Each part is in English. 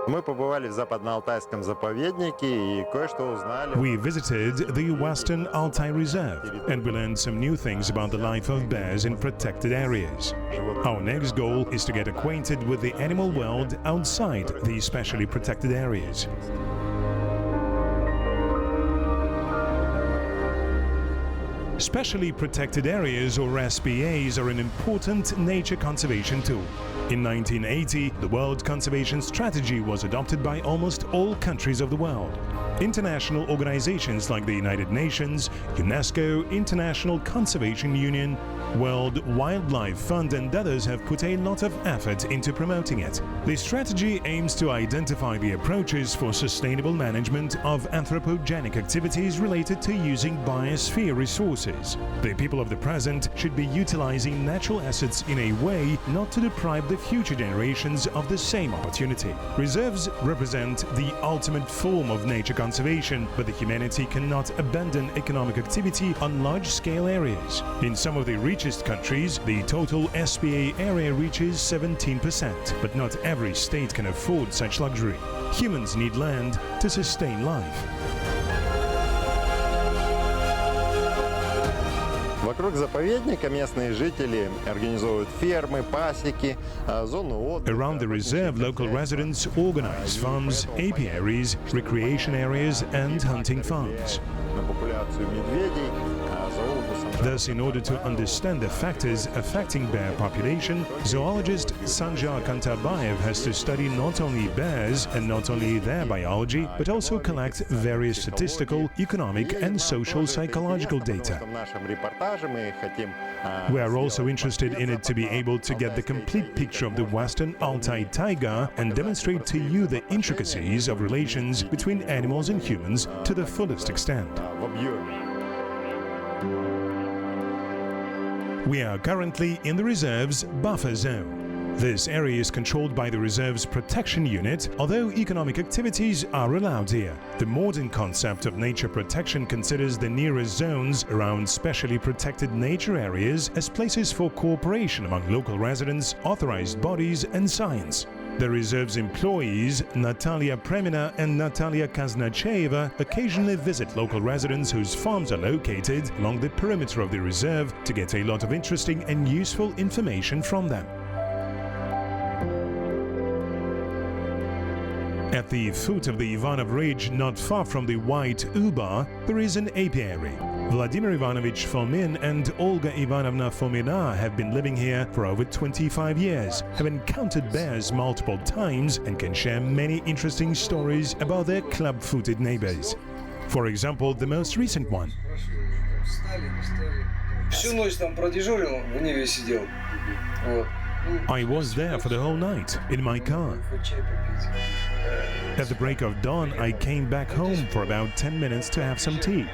Мы побывали в Западно-Алтайском заповеднике и кое-что узнали. We visited the Western Altai Reserve and we learned some new things about the life of bears in protected areas. Our next goal is to get acquainted with the animal world outside the specially protected areas. Specially protected areas, or SPAs, are an important nature conservation tool. In 1980, the World Conservation Strategy was adopted by almost all countries of the world. International organizations like the United Nations, UNESCO, International Conservation Union, World Wildlife Fund and others have put a lot of effort into promoting it. The strategy aims to identify the approaches for sustainable management of anthropogenic activities related to using biosphere resources. The people of the present should be utilizing natural assets in a way not to deprive the future generations of the same opportunity. Reserves represent the ultimate form of nature conservation, but the humanity cannot abandon economic activity on large-scale areas. In some of the richest countries, the total SPA area reaches 17%, but not every state can afford such luxury. Humans need land to sustain life. Вокруг заповедника местные жители организуют фермы, пасеки, зоны отдыха. Around the reserve, local residents organize farms, apiaries, recreation areas and hunting farms. На популяцию медведей, зоологу Thus, in order to understand the factors affecting bear population, zoologist Sanjar Kantabayev has to study not only bears and not only their biology, but also collect various statistical, economic and social psychological data. We are also interested in it to be able to get the complete picture of the Western Altai taiga and demonstrate to you the intricacies of relations between animals and humans to the fullest extent. We are currently in the reserve's buffer zone. This area is controlled by the reserve's protection unit, although economic activities are allowed here. The modern concept of nature protection considers the nearest zones around specially protected nature areas as places for cooperation among local residents, authorized bodies and science. The reserve's employees, Natalia Premina and Natalia Kaznacheva, occasionally visit local residents whose farms are located along the perimeter of the reserve to get a lot of interesting and useful information from them. At the foot of the Ivanov Ridge, not far from the White Uba, there is an apiary. Vladimir Ivanovich Fomin and Olga Ivanovna Fomina have been living here for over 25 years, have encountered bears multiple times and can share many interesting stories about their club-footed neighbors. For example, the most recent one. I was there for the whole night, in my car. At the break of dawn, I came back home for about 10 minutes to have some tea.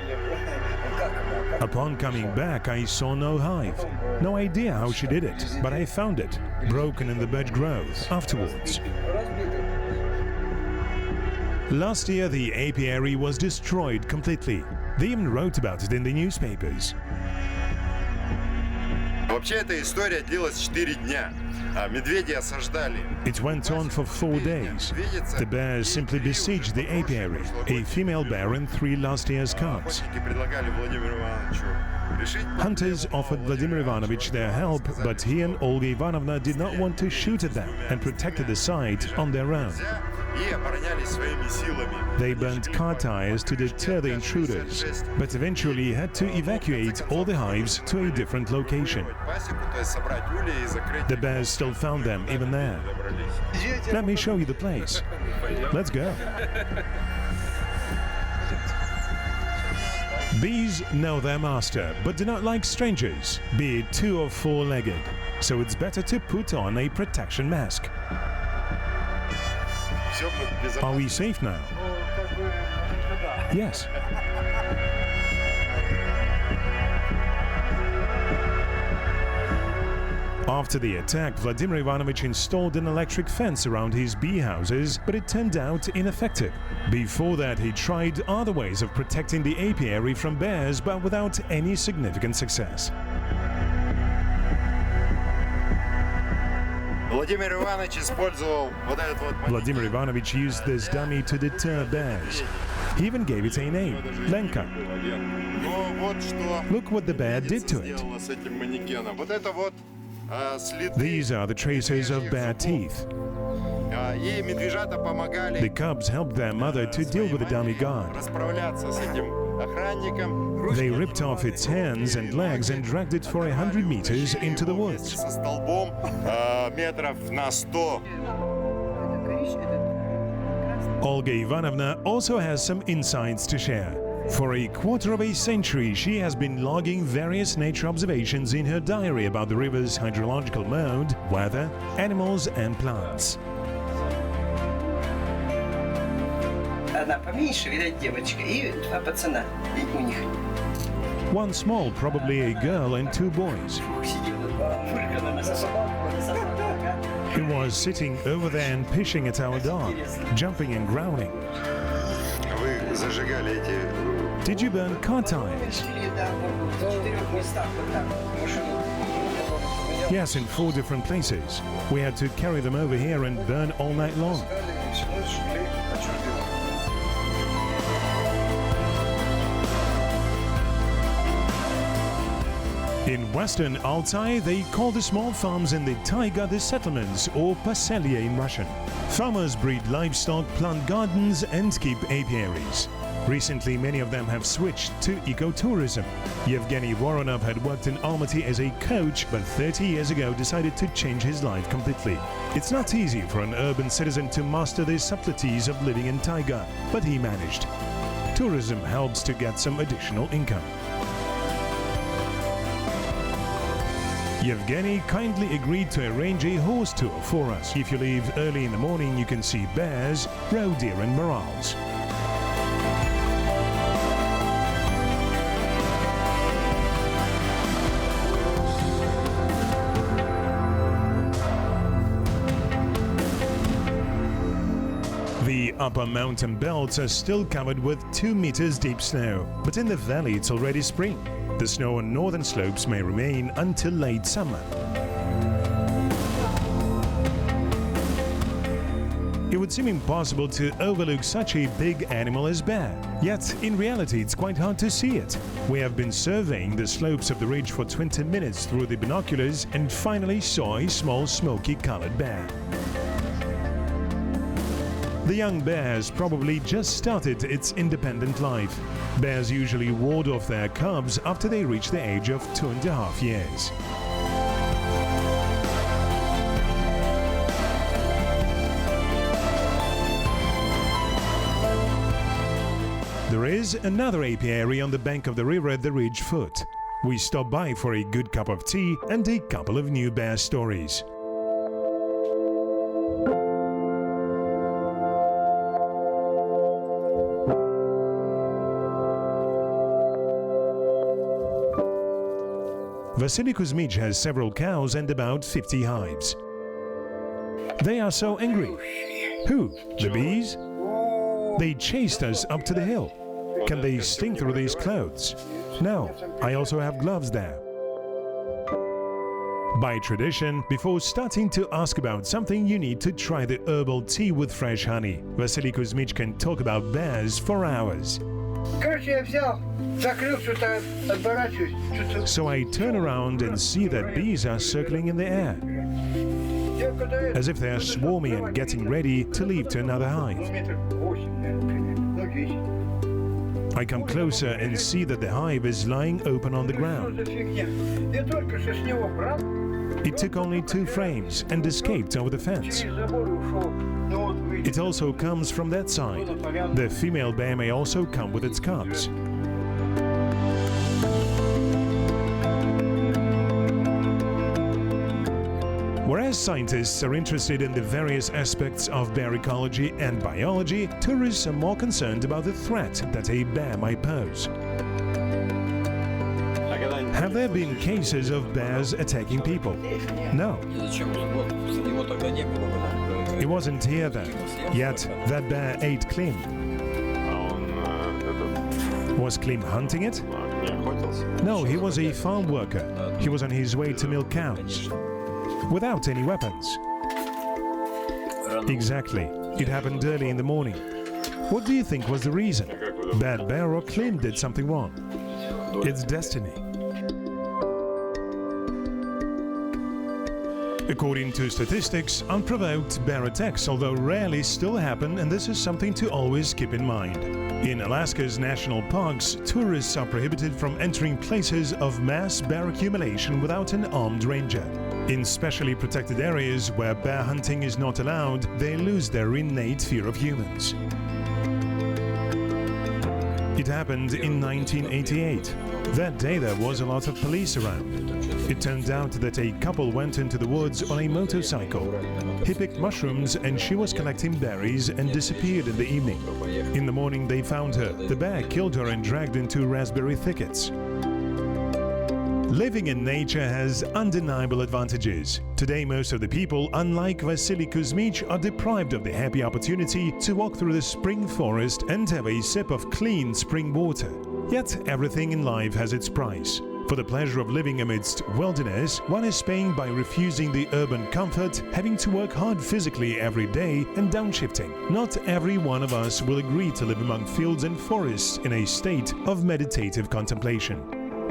Upon coming back, I saw no hive. No idea how she did it, but I found it, broken in the birch grove, afterwards. Last year, the apiary was destroyed completely. They even wrote about it in the newspapers. Вообще эта история длилась 4 дня. Медведи осаждали. It went on for 4 days. The bears simply besieged the apiary, a female bear and 3 last year's cubs. Hunters offered Vladimir Ivanovich their help, but he and Olga Ivanovna did not want to shoot at them and protected the site on their own. They burnt car tires to deter the intruders, but eventually had to evacuate all the hives to a different location. The bears still found them even there. Let me show you the place. Let's go. Bees know their master, but do not like strangers, be it 2 or 4-legged. So it's better to put on a protection mask. Are we safe now? Yes. After the attack, Vladimir Ivanovich installed an electric fence around his bee houses, but it turned out ineffective. Before that, he tried other ways of protecting the apiary from bears, but without any significant success. Владимир Иванович использовал вот этот вот... Vladimir Ivanovich used this dummy to deter bears. He even gave it a name, Lenka. Но вот что Look what the bear did to it. сделано с этим манекеном. Вот это вот следы. These are the traces of bear teeth. И медвежата помогали The cubs helped their mother to deal with the dummy guard. расправляться с этим охранником. They ripped off its hands and legs and dragged it for 100 meters into the woods. Со столбом метров на 100. Olga Ivanovna also has some insights to share. For a quarter of a century, she has been logging various nature observations in her diary about the river's hydrological mode, weather, animals and plants. Одна поменьше, видать, девочка, и два пацана. И у них One small, probably a girl, and two boys. сидела, фыркала на собаку. He was sitting over there and pishing at our dog, jumping and growling. Вы зажигали эти... Did you burn car tires? В 4 местах вот так машину. Yes, in 4 different places. We had to carry them over here and burn all night long. In Western Altai, they call the small farms in the taiga the settlements, or paselye in Russian. Farmers breed livestock, plant gardens and keep apiaries. Recently, many of them have switched to ecotourism. Yevgeny Voronov had worked in Almaty as a coach, but 30 years ago decided to change his life completely. It's not easy for an urban citizen to master the subtleties of living in taiga, but he managed. Tourism helps to get some additional income. Yevgeny kindly agreed to arrange a horse tour for us. If you leave early in the morning, you can see bears, roe deer and morals. The upper mountain belts are still covered with 2 meters deep snow, but in the valley it's already spring. The snow on northern slopes may remain until late summer. It would seem impossible to overlook such a big animal as bear. Yet, in reality, it's quite hard to see it. We have been surveying the slopes of the ridge for 20 minutes through the binoculars and finally saw a small smoky-colored bear. The young bear has probably just started its independent life. Bears usually ward off their cubs after they reach the age of 2.5 years. There is another apiary on the bank of the river at the ridge foot. We stop by for a good cup of tea and a couple of new bear stories. Vasily Kuzmich has several cows and about 50 hives. They are so angry. Who? The bees? They chased us up to the hill. Can they sting through these clothes? No, I also have gloves there. By tradition, before starting to ask about something, you need to try the herbal tea with fresh honey. Vasily Kuzmich can talk about bears for hours. So I turn around and see that bees are circling in the air, as if they are swarming and getting ready to leave to another hive. I come closer and see that the hive is lying open on the ground. It took only 2 frames and escaped over the fence. It also comes from that side. The female bear may also come with its cubs. Whereas scientists are interested in the various aspects of bear ecology and biology, tourists are more concerned about the threat that a bear might pose. Have there been cases of bears attacking people? No. He wasn't here then. Yet that bear ate Klim. Was Klim hunting it? No, he was a farm worker. He was on his way to milk cows. Without any weapons. Exactly. It happened early in the morning. What do you think was the reason? Bad bear or Klim did something wrong? It's destiny. According to statistics, unprovoked bear attacks, although rarely, still happen, and this is something to always keep in mind. In Alaska's national parks, tourists are prohibited from entering places of mass bear accumulation without an armed ranger. In specially protected areas where bear hunting is not allowed, they lose their innate fear of humans. It happened in 1988. That day there was a lot of police around. It turned out that a couple went into the woods on a motorcycle. He picked mushrooms and she was collecting berries and disappeared in the evening. In the morning they found her. The bear killed her and dragged into raspberry thickets. Living in nature has undeniable advantages. Today most of the people, unlike Vasily Kuzmich, are deprived of the happy opportunity to walk through the spring forest and have a sip of clean spring water. Yet everything in life has its price. For the pleasure of living amidst wilderness, one is paying by refusing the urban comfort, having to work hard physically every day, and downshifting. Not every one of us will agree to live among fields and forests in a state of meditative contemplation.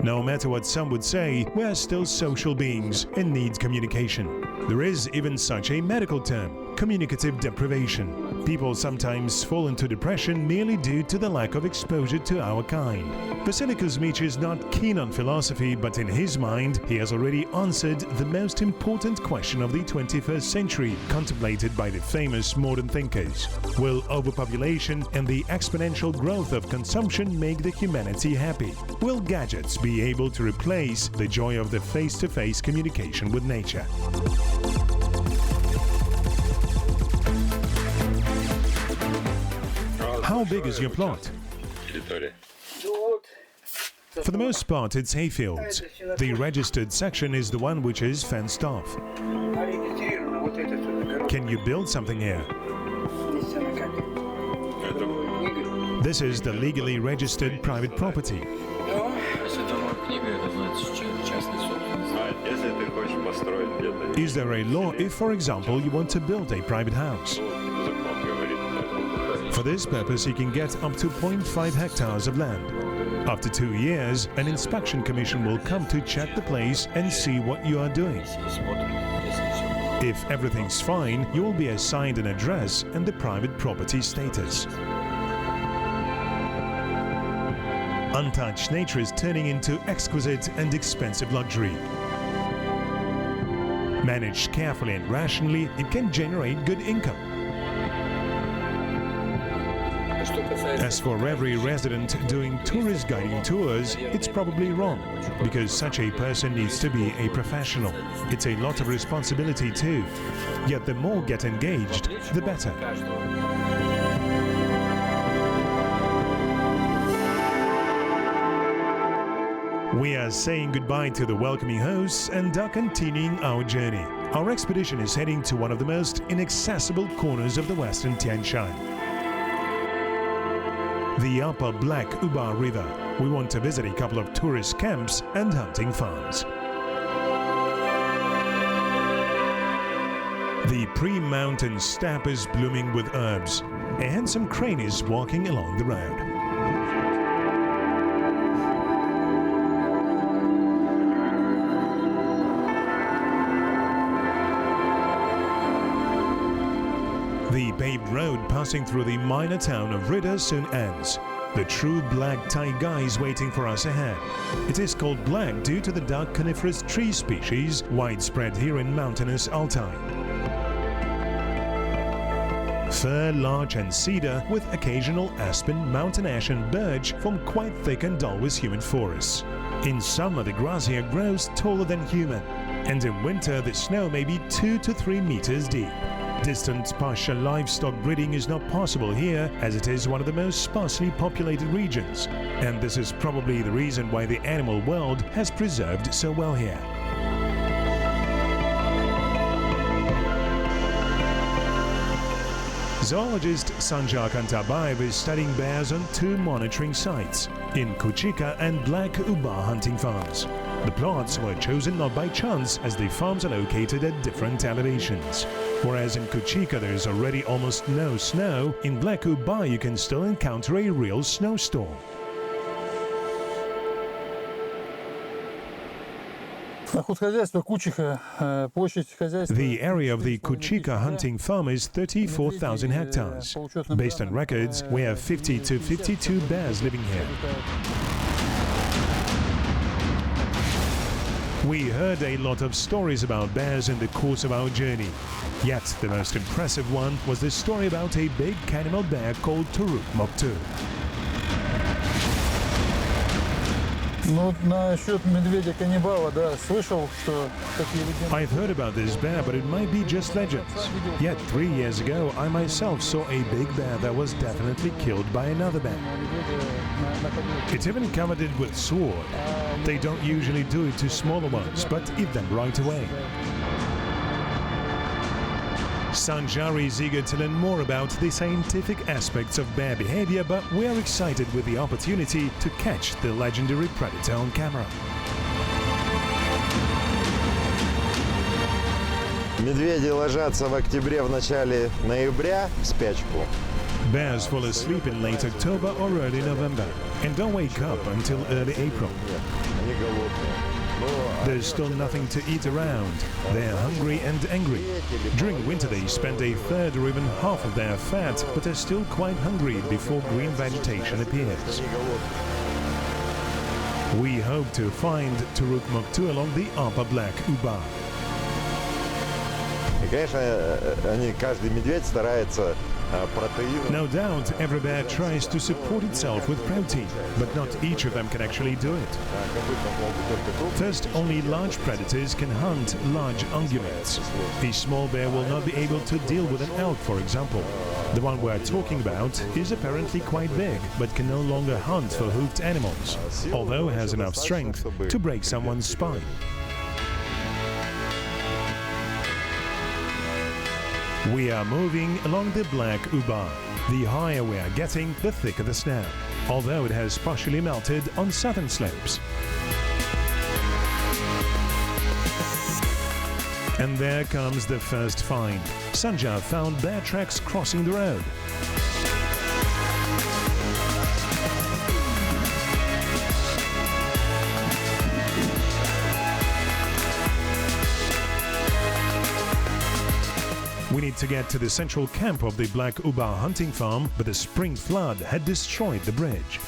No matter what some would say, we are still social beings and need communication. There is even such a medical term, communicative deprivation. People sometimes fall into depression merely due to the lack of exposure to our kind. Vasily Kuzmich is not keen on philosophy, but in his mind, he has already answered the most important question of the 21st century, contemplated by the famous modern thinkers. Will overpopulation and the exponential growth of consumption make the humanity happy? Will gadgets be able to replace the joy of the face-to-face communication with nature? How big is your plot? For the most part, it's hayfields. The registered section is the one which is fenced off. Can you build something here? This is the legally registered private property. Is there a law if, for example, you want to build a private house? For this purpose, you can get up to 0.5 hectares of land. After 2 years, an inspection commission will come to check the place and see what you are doing. If everything's fine, you will be assigned an address and the private property status. Untouched nature is turning into exquisite and expensive luxury. Managed carefully and rationally, it can generate good income. As for every resident doing tourist guiding tours, it's probably wrong, because such a person needs to be a professional. It's a lot of responsibility too. Yet the more get engaged, the better. We are saying goodbye to the welcoming hosts and are continuing our journey. Our expedition is heading to one of the most inaccessible corners of the Western Tian Shan, the upper Black Uba River. We want to visit a couple of tourist camps and hunting farms. The pre-mountain steppe is blooming with herbs. A handsome crane is walking along the road. The paved road passing through the minor town of Rida soon ends. The true black taiga is waiting for us ahead. It is called black due to the dark coniferous tree species widespread here in mountainous Altai. Fir, larch and cedar with occasional aspen, mountain ash and birch form quite thick and always humid forests. In summer the grass here grows taller than human, and in winter the snow may be 2 to 3 meters deep. Distant pasture livestock breeding is not possible here, as it is one of the most sparsely populated regions, and this is probably the reason why the animal world has preserved so well here. Zoologist Sanjar Kantabayev is studying bears on 2 monitoring sites, in Kuchika and Black Uba hunting farms. The plots were chosen not by chance, as the farms are located at different elevations. Whereas in Kuchika there is already almost no snow, in Black Uba you can still encounter a real snowstorm. The area of the Kuchika hunting farm is 34,000 hectares. Based on records, we have 50 to 52 bears living here. We heard a lot of stories about bears in the course of our journey. Yet the most impressive one was the story about a big cannibal bear called Turuk Moktu. I've heard about this bear, but it might be just legends. Yet 3 years ago, I myself saw a big bear that was definitely killed by another bear. It even covered it with sword. They don't usually do it to smaller ones, but eat them right away. Sanjari is eager to learn more about the scientific aspects of bear behavior, but we are excited with the opportunity to catch the legendary predator on camera. Медведи ложатся в октябре, в начале ноября в спячку. Bears fall asleep in late October or early November and don't wake up until early April. Они голодные. There's still nothing to eat around. They're hungry and angry. During winter they spend a third or even half of their fat, but are still quite hungry before green vegetation appears. We hope to find Turuk Moktu along the upper Black Uba. И, конечно, каждый медведь старается протеином. No doubt, every bear tries to support itself with protein, but not each of them can actually do it. First, only large predators can hunt large ungulates. A small bear will not be able to deal with an elk, for example. The one we're talking about is apparently quite big, but can no longer hunt for hoofed animals, although has enough strength to break someone's spine. We are moving along the Black Uba. The higher we are getting, the thicker the snow, although it has partially melted on southern slopes. And there comes the first find. Sanjar found bear tracks crossing the road. We need to get to the central camp of the Black Uba hunting farm, but the spring flood had destroyed the bridge.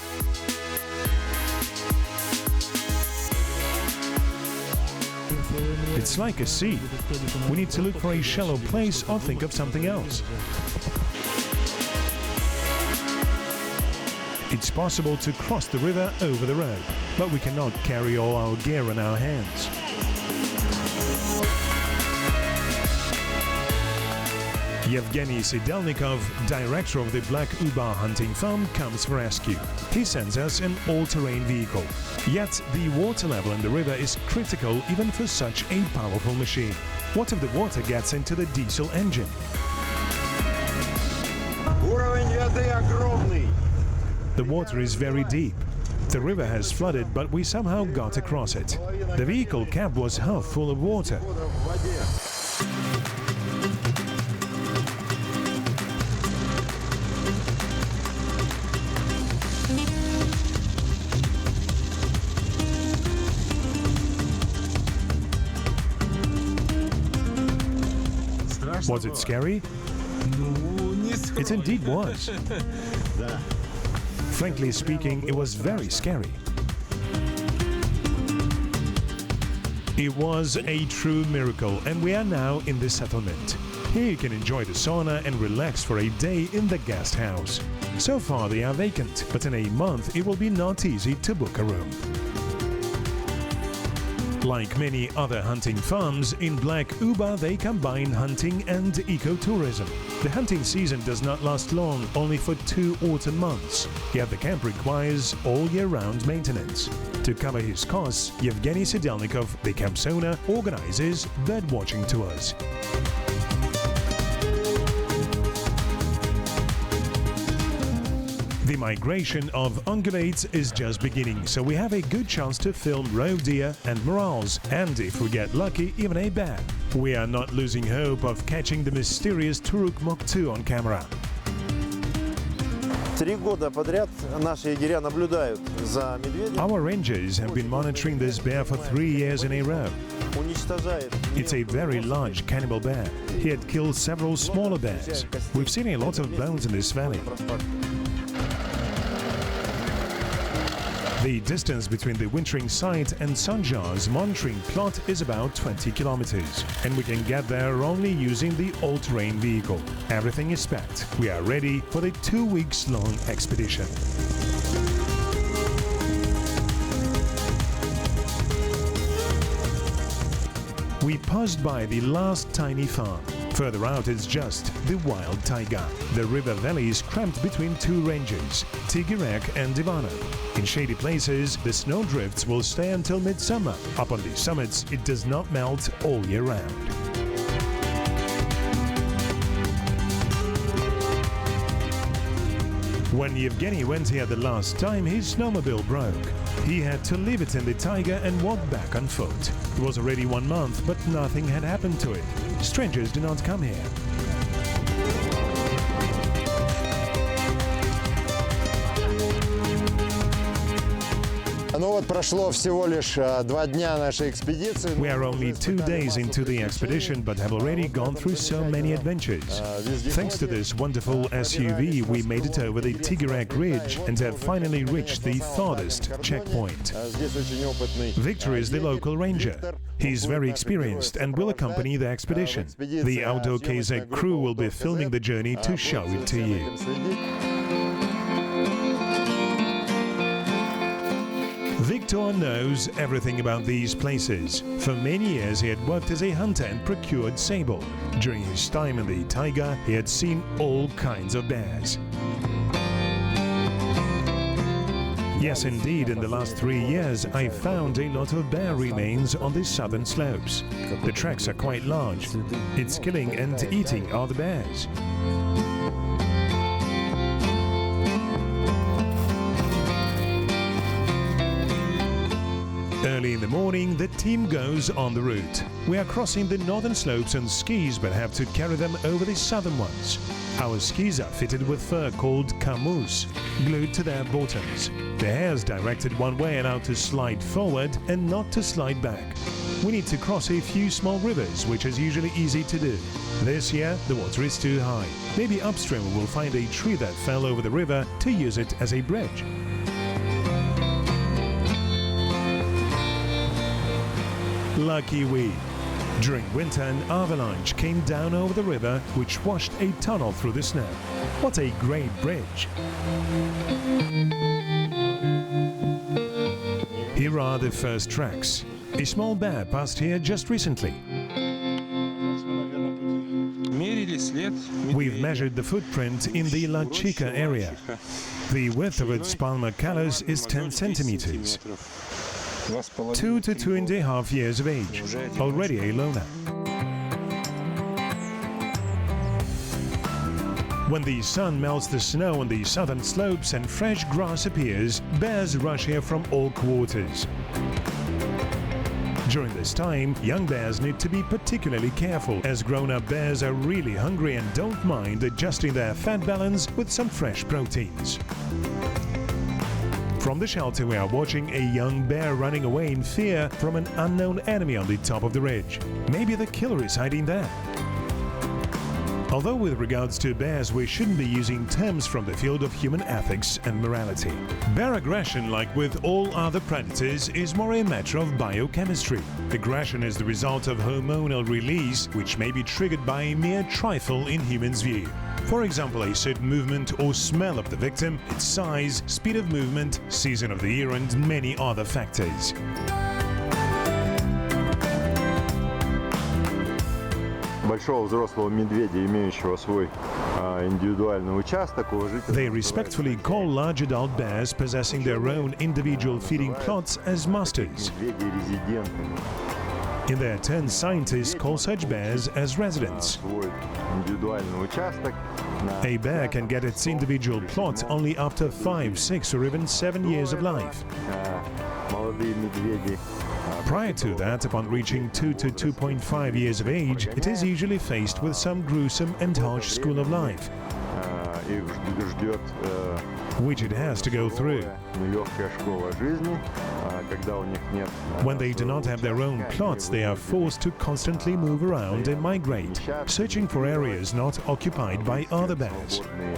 It's like a sea. We need to look for a shallow place or think of something else. It's possible to cross the river over the road, but we cannot carry all our gear in our hands. Yevgeny Sidelnikov, director of the Black Uba hunting farm, comes for rescue. He sends us an all-terrain vehicle. Yet the water level in the river is critical even for such a powerful machine. What if the water gets into the diesel engine? The water is very deep. The river has flooded, but we somehow got across it. The vehicle cab was half full of water. Was it scary? It indeed was. Frankly speaking, it was very scary. It was a true miracle, and we are now in the settlement. Here you can enjoy the sauna and relax for a day in the guest house. So far they are vacant, but in a month it will be not easy to book a room. Like many other hunting farms, in Black Uba they combine hunting and ecotourism. The hunting season does not last long, only for 2 autumn months, yet the camp requires all year-round maintenance. To cover his costs, Yevgeny Sidelnikov, the camp's owner, organizes bird-watching tours. The migration of ungulates is just beginning, so we have a good chance to film roe deer and morels, and if we get lucky, even a bear. We are not losing hope of catching the mysterious Turuk Moktu on camera. 3 года подряд наши егеря наблюдают за медведем. Our rangers have been monitoring this bear for 3 years in a row. Уничтожает. It's a very large cannibal bear. He had killed several smaller bears. We've seen a lot of bones in this valley. The distance between the wintering site and Sanjar's monitoring plot is about 20 kilometers, and we can get there only using the all-terrain vehicle. Everything is packed. We are ready for the 2 weeks long expedition. We passed by the last tiny farm. Further out is just the wild taiga. The river valley is cramped between 2 ranges, Tigirek and Divano. In shady places, the snow drifts will stay until midsummer. Up on the summits, it does not melt all year round. When Yevgeny went here the last time, his snowmobile broke. He had to leave it in the taiga and walk back on foot. It was already 1 month, but nothing had happened to it. Strangers do not come here. Ну вот прошло всего лишь 2 дня нашей экспедиции. We are only 2 days into the expedition, but have already gone through so many adventures. Thanks to this wonderful SUV, we made it over the Tigirek Ridge and have finally reached the farthest checkpoint. Victor is the local ranger. He is very experienced and will accompany the expedition. The outdoor Kazakh crew will be filming the journey to show it to you. Victor knows everything about these places. For many years he had worked as a hunter and procured sable. During his time in the taiga, he had seen all kinds of bears. Yes, indeed, in the last 3 years I found a lot of bear remains on the southern slopes. The tracks are quite large. It's killing and eating are the bears. Early in the morning, the team goes on the route. We are crossing the northern slopes on skis, but have to carry them over the southern ones. Our skis are fitted with fur called camouflage, glued to their bottoms. The hair is directed one way, allowed to slide forward and not to slide back. We need to cross a few small rivers, which is usually easy to do. This year, the water is too high. Maybe upstream we will find a tree that fell over the river to use it as a bridge. Lucky we. During winter, an avalanche came down over the river, which washed a tunnel through the snow. What a great bridge! Here are the first tracks. A small bear passed here just recently. We've measured the footprint in the La Chica area. The width of its palmar callus is 10 centimeters. 2 to 2.5 years of age, already a loner. When the sun melts the snow on the southern slopes and fresh grass appears, bears rush here from all quarters. During this time, young bears need to be particularly careful, as grown-up bears are really hungry and don't mind adjusting their fat balance with some fresh proteins. From the shelter we are watching a young bear running away in fear from an unknown enemy on the top of the ridge. Maybe the killer is hiding there. Although with regards to bears, we shouldn't be using terms from the field of human ethics and morality. Bear aggression, like with all other predators, is more a matter of biochemistry. Aggression is the result of hormonal release, which may be triggered by a mere trifle in humans' view. For example, a certain movement or smell of the victim, its size, speed of movement, season of the year, and many other factors. Большого взрослого медведя, имеющего свой индивидуальный участок, They respectfully call large adult bears possessing their own individual feeding plots as masters. In their turn, scientists call such bears as residents. Свой индивидуальный участок, A bear can get its individual plot only after 5, 6 or even 7 years of life. Молодые медведи. Prior to that, upon reaching 2 to 2.5 years of age, it is usually faced with some gruesome and harsh school of life, Их ждет which it has to go through. нелегкая школа жизни, когда у них нет. When they do not have their own plots, they are forced to constantly move around and migrate, searching for areas not occupied by other bears. Свободные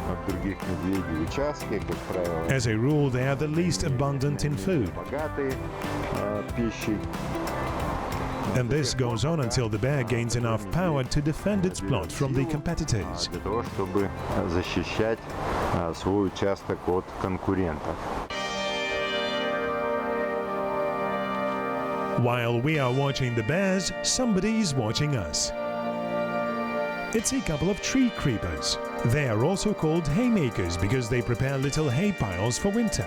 от других медведей участки, как правило, As a rule, they are the least abundant in food, богатые пищей. and this goes on until the bear gains enough power to defend its plot from the competitors. Для того, чтобы защищать свой участок от конкурентов. While we are watching the bears, somebody is watching us. It's a couple of tree creepers. They are also called haymakers because they prepare little hay piles for winter.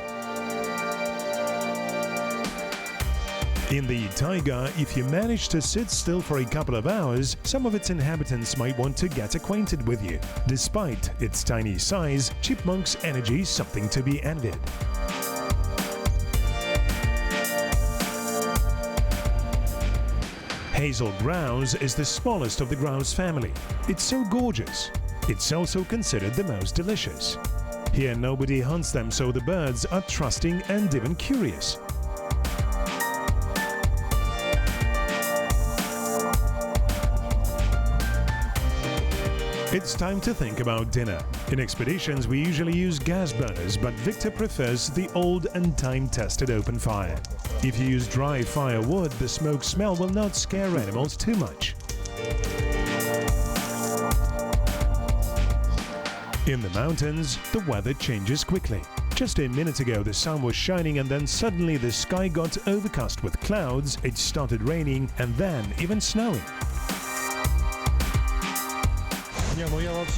In the taiga, if you manage to sit still for a couple of hours, some of its inhabitants might want to get acquainted with you. Despite its tiny size, chipmunk's energy is something to be envied. Hazel grouse is the smallest of the grouse family. It's so gorgeous. It's also considered the most delicious. Here nobody hunts them, so the birds are trusting and even curious. It's time to think about dinner. In expeditions, we usually use gas burners, but Victor prefers the old and time-tested open fire. If you use dry firewood, the smoke smell will not scare animals too much. In the mountains, the weather changes quickly. Just a minute ago, the sun was shining and then suddenly the sky got overcast with clouds, it started raining and then even snowing.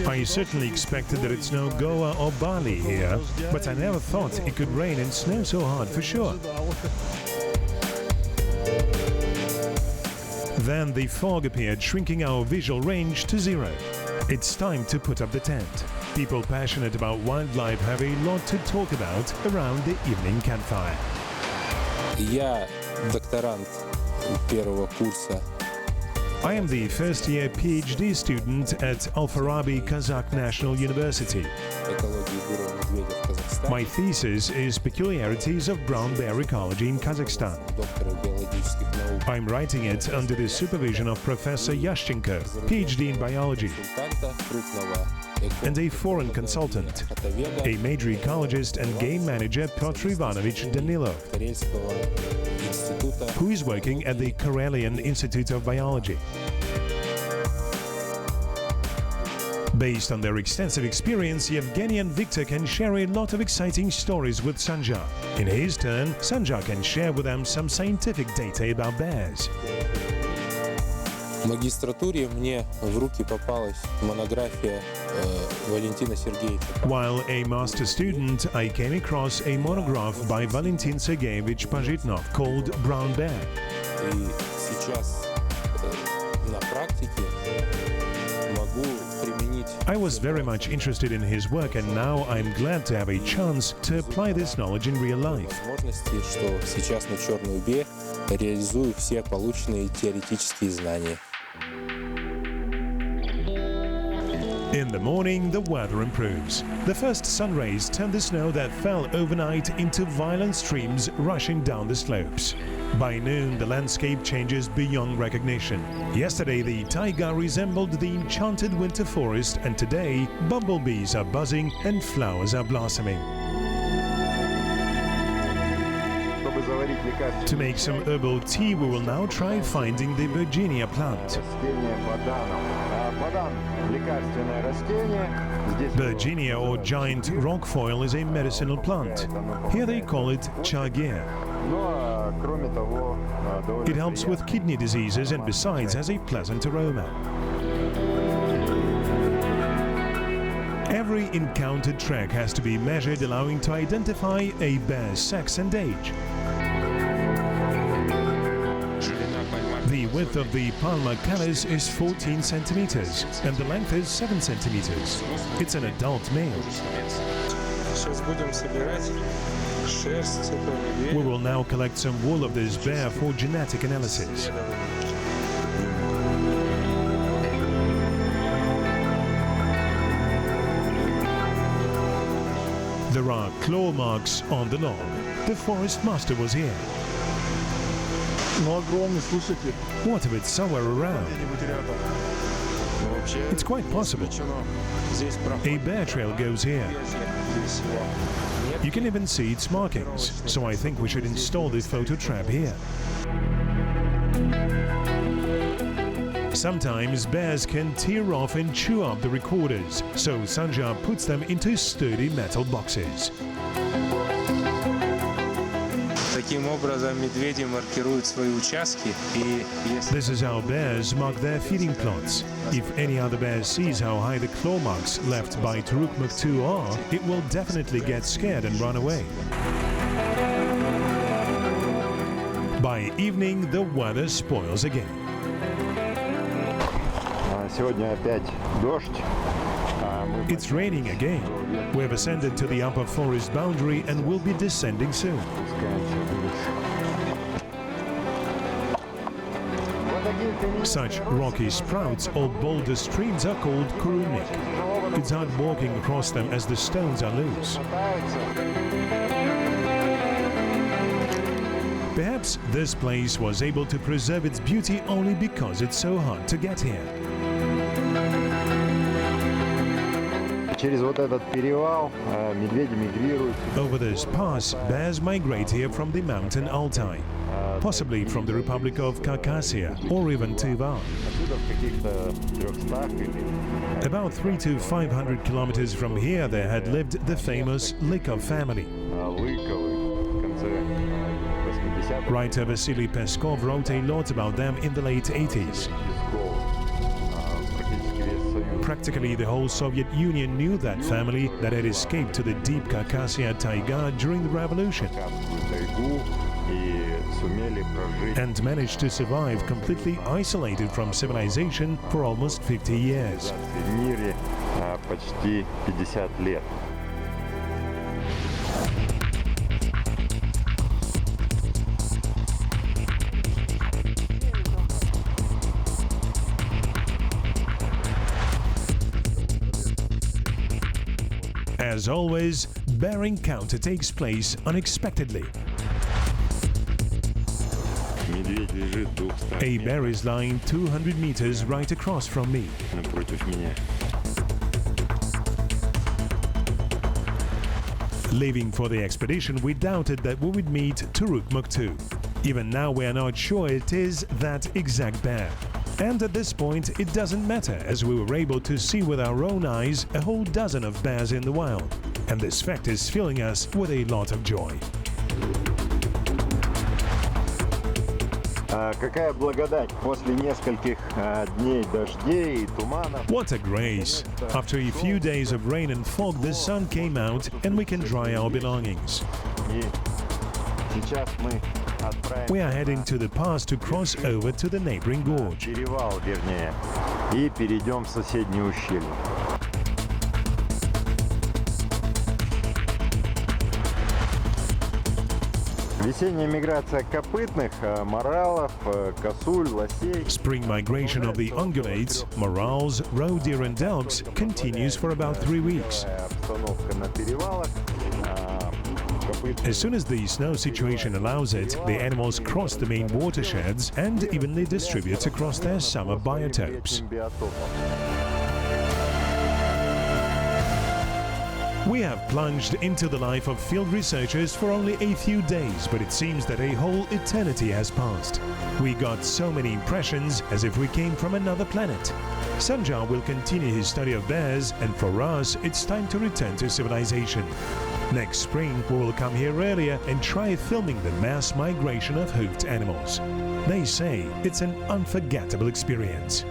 I certainly expected that it's no Goa or Bali here, but I never thought it could rain and snow so hard for sure. Then the fog appeared, shrinking our visual range to zero. It's time to put up the tent. People passionate about wildlife have a lot to talk about around the evening campfire. Я докторант первого курса. I am the first-year PhD student at Al-Farabi Kazakh National University. Экологии бурого медведя в Казахстане. My thesis is Peculiarities of Brown Bear Ecology in Kazakhstan. Доктора биологических наук. I'm writing it under the supervision of Professor Yashchenko, PhD in biology, Консультанта крупного and a foreign consultant, a major ecologist and game manager Piotr Ivanovich Danilov, Карельского института. who is working at the Karelian Institute of Biology. Based on their extensive experience, Yevgeny and Victor can share a lot of exciting stories with Sanja. In his turn, Sanja can share with them some scientific data about bears. В магистратуре мне в руки попалась монография Валентина Сергеевича. While a master student, I came across a monograph by Valentin Sergeyevich Pajitnov called Brown Bear. И сейчас на практике могу применить. I was very much interested in his work, and now I'm glad to have a chance to apply this knowledge in real life. Возможности, что сейчас на Черной Убе реализую все полученные теоретические знания. In the morning, the weather improves. The first sun rays turn the snow that fell overnight into violent streams rushing down the slopes. By noon, the landscape changes beyond recognition. Yesterday, the taiga resembled the enchanted winter forest, and today, bumblebees are buzzing and flowers are blossoming. Чтобы заварить лекарство. To make some herbal tea, we will now try finding the Virginia plant. Растение баданов. Бадан – лекарственное растение. Здесь Virginia, or giant rockfoil, is a medicinal plant. Here they call it chagir. Но, кроме того, довольно It helps with kidney diseases and besides has a pleasant aroma. Every encountered track has to be measured, allowing to identify a bear's sex and age. The width of the palmar callus is 14 centimeters and the length is 7 centimeters. It's an adult male. Сейчас будем собирать шерсть этого медведя. We will now collect some wool of this bear for genetic analysis. There are claw marks on the log. The forest master was here. Ну, огромный, слушайте. What if it's somewhere around? It's quite possible. A bear trail goes here. You can even see its markings, so I think we should install the photo trap here. Sometimes bears can tear off and chew up the recorders, so Sanja puts them into sturdy metal boxes. Таким образом, медведи маркируют свои участки, и если This is how bears mark their feeding plots. If any other bear sees how high the claw marks left by Turukmuk-2 are, it will definitely get scared and run away. By evening, the weather spoils again. Сегодня опять дождь. It's raining again. We have ascended to the upper forest boundary and will be descending soon. Such rocky sprouts or boulder streams are called kurunik. It's hard walking across them as the stones are loose. Perhaps this place was able to preserve its beauty only because it's so hard to get here. Через вот этот перевал медведи мигрируют. Over this pass, bears migrate here from the mountain Altai, possibly from the Republic of Khakassia or even Tuva. Отсюда в каких-то 300 или About 300 to 500 kilometers from here there had lived the famous Lykov family. Лыковы в конце 80-х. Writer Vasily Peskov wrote a lot about them in the late 80s. Песков. Практически весь Союз. Practically the whole Soviet Union knew that family that had escaped to the deep Khakassia taiga during the revolution Кавказскую тайгу и сумели прожить and managed to survive completely isolated from civilization for almost 50 years. в мире почти 50 лет. As always, bear encounter takes place unexpectedly. Медведь лежит 200 A bear is lying 200 meters right across from me. напротив меня. Leaving for the expedition, we doubted that we would meet Turukmuk-2. Even now, we are not sure it is that exact bear. And at this point, it doesn't matter, as we were able to see with our own eyes a whole dozen of bears in the wild. And this fact is filling us with a lot of joy. Какая благодать после нескольких дней дождей и туманов. What a grace! After a few days of rain and fog, the sun came out and we can dry our belongings. И сейчас мы отправимся We are heading to the pass to cross over to the neighboring gorge. перевал, вернее, и перейдем в соседнее ущелье. Весенняя миграция копытных, моралов, косуль, лосей. Spring migration of the ungulates, morals, roe deer and elks continues for about 3 weeks. Обстановка на перевалах. As soon as the snow situation allows it, the animals cross the main watersheds and evenly distribute across their summer biotopes. We have plunged into the life of field researchers for only a few days, but it seems that a whole eternity has passed. We got so many impressions as if we came from another planet. Sanja will continue his study of bears, and for us, it's time to return to civilization. Next spring, we will come here earlier and try filming the mass migration of hoofed animals. They say it's an unforgettable experience.